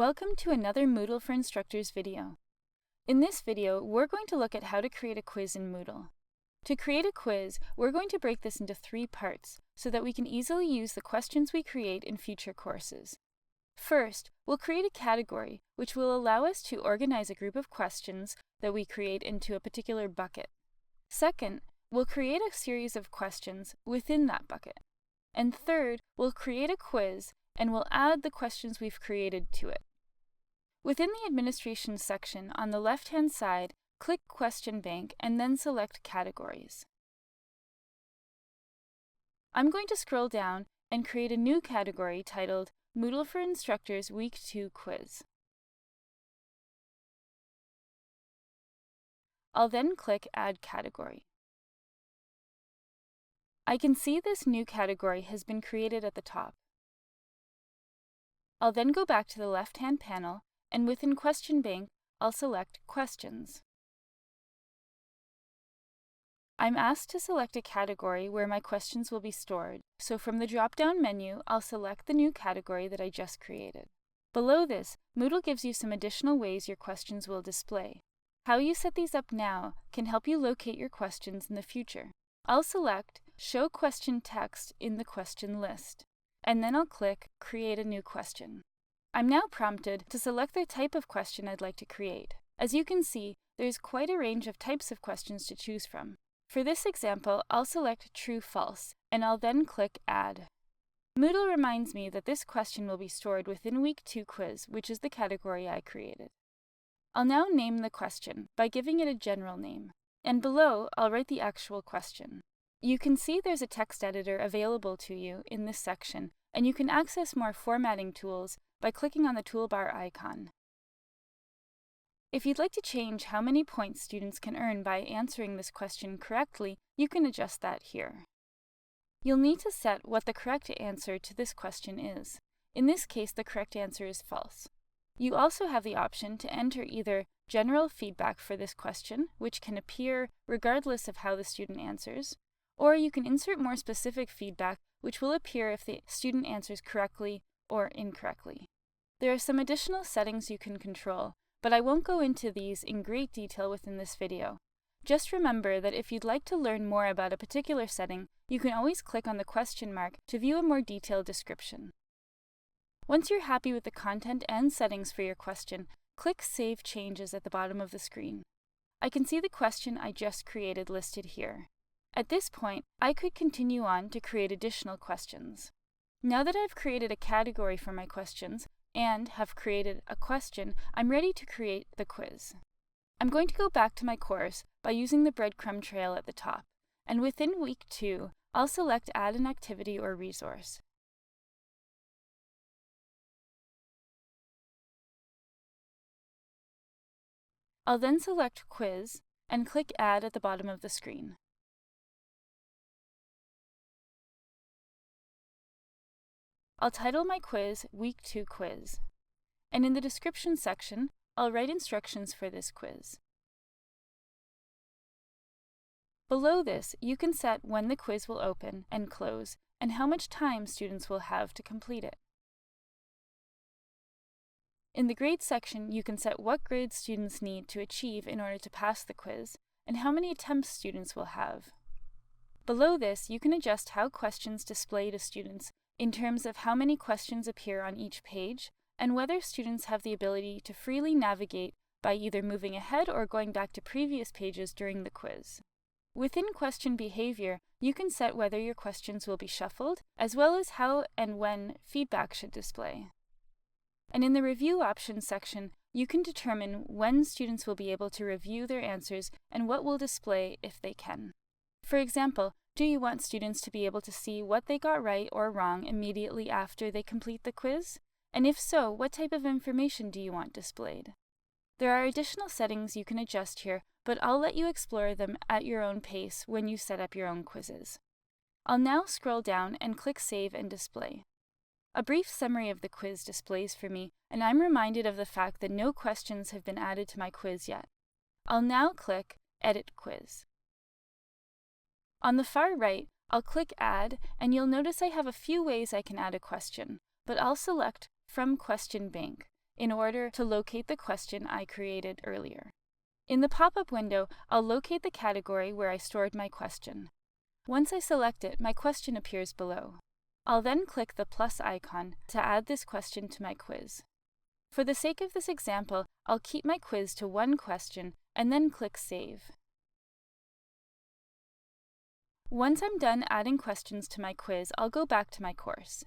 Welcome to another Moodle for Instructors video. In this video, we're going to look at how to create a quiz in Moodle. To create a quiz, we're going to break this into 3 parts so that we can easily use the questions we create in future courses. First, we'll create a category, which will allow us to organize a group of questions that we create into a particular bucket. Second, we'll create a series of questions within that bucket. And third, we'll create a quiz and we'll add the questions we've created to it. Within the Administration section on the left-hand side, click Question Bank and then select Categories. I'm going to scroll down and create a new category titled Moodle for Instructors Week 2 Quiz. I'll then click Add Category. I can see this new category has been created at the top. I'll then go back to the left-hand panel, and within Question Bank, I'll select Questions. I'm asked to select a category where my questions will be stored, so from the drop-down menu, I'll select the new category that I just created. Below this, Moodle gives you some additional ways your questions will display. How you set these up now can help you locate your questions in the future. I'll select Show Question Text in the Question List, and then I'll click Create a New Question. I'm now prompted to select the type of question I'd like to create. As you can see, there's quite a range of types of questions to choose from. For this example, I'll select True/False, and I'll then click Add. Moodle reminds me that this question will be stored within Week 2 Quiz, which is the category I created. I'll now name the question by giving it a general name, and below I'll write the actual question. You can see there's a text editor available to you in this section, and you can access more formatting tools by clicking on the toolbar icon. If you'd like to change how many points students can earn by answering this question correctly, you can adjust that here. You'll need to set what the correct answer to this question is. In this case, the correct answer is false. You also have the option to enter either general feedback for this question, which can appear regardless of how the student answers, or you can insert more specific feedback, which will appear if the student answers correctly or incorrectly. There are some additional settings you can control, but I won't go into these in great detail within this video. Just remember that if you'd like to learn more about a particular setting, you can always click on the question mark to view a more detailed description. Once you're happy with the content and settings for your question, click Save Changes at the bottom of the screen. I can see the question I just created listed here. At this point, I could continue on to create additional questions. Now that I've created a category for my questions and have created a question, I'm ready to create the quiz. I'm going to go back to my course by using the breadcrumb trail at the top, and within Week 2, I'll select Add an Activity or Resource. I'll then select Quiz and click Add at the bottom of the screen. I'll title my quiz Week 2 Quiz, and in the description section, I'll write instructions for this quiz. Below this, you can set when the quiz will open and close, and how much time students will have to complete it. In the grade section, you can set what grade students need to achieve in order to pass the quiz, and how many attempts students will have. Below this, you can adjust how questions display to students in terms of how many questions appear on each page, and whether students have the ability to freely navigate by either moving ahead or going back to previous pages during the quiz. Within Question Behavior, you can set whether your questions will be shuffled, as well as how and when feedback should display. And in the Review Options section, you can determine when students will be able to review their answers and what will display if they can. For example, do you want students to be able to see what they got right or wrong immediately after they complete the quiz? And if so, what type of information do you want displayed? There are additional settings you can adjust here, but I'll let you explore them at your own pace when you set up your own quizzes. I'll now scroll down and click Save and Display. A brief summary of the quiz displays for me, and I'm reminded of the fact that no questions have been added to my quiz yet. I'll now click Edit Quiz. On the far right, I'll click Add, and you'll notice I have a few ways I can add a question, but I'll select From Question Bank. in order to locate the question I created earlier. In the pop-up window, I'll locate the category where I stored my question. Once I select it, my question appears below. I'll then click the plus icon to add this question to my quiz. For the sake of this example, I'll keep my quiz to one question and then click Save. Once I'm done adding questions to my quiz, I'll go back to my course.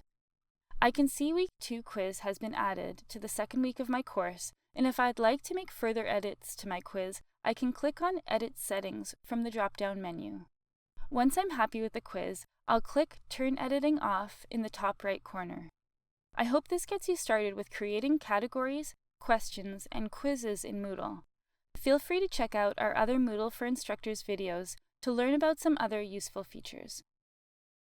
I can see Week 2 quiz has been added to the second week of my course, and if I'd like to make further edits to my quiz, I can click on Edit Settings from the drop-down menu. Once I'm happy with the quiz, I'll click Turn Editing Off in the top right corner. I hope this gets you started with creating categories, questions, and quizzes in Moodle. Feel free to check out our other Moodle for Instructors videos to learn about some other useful features.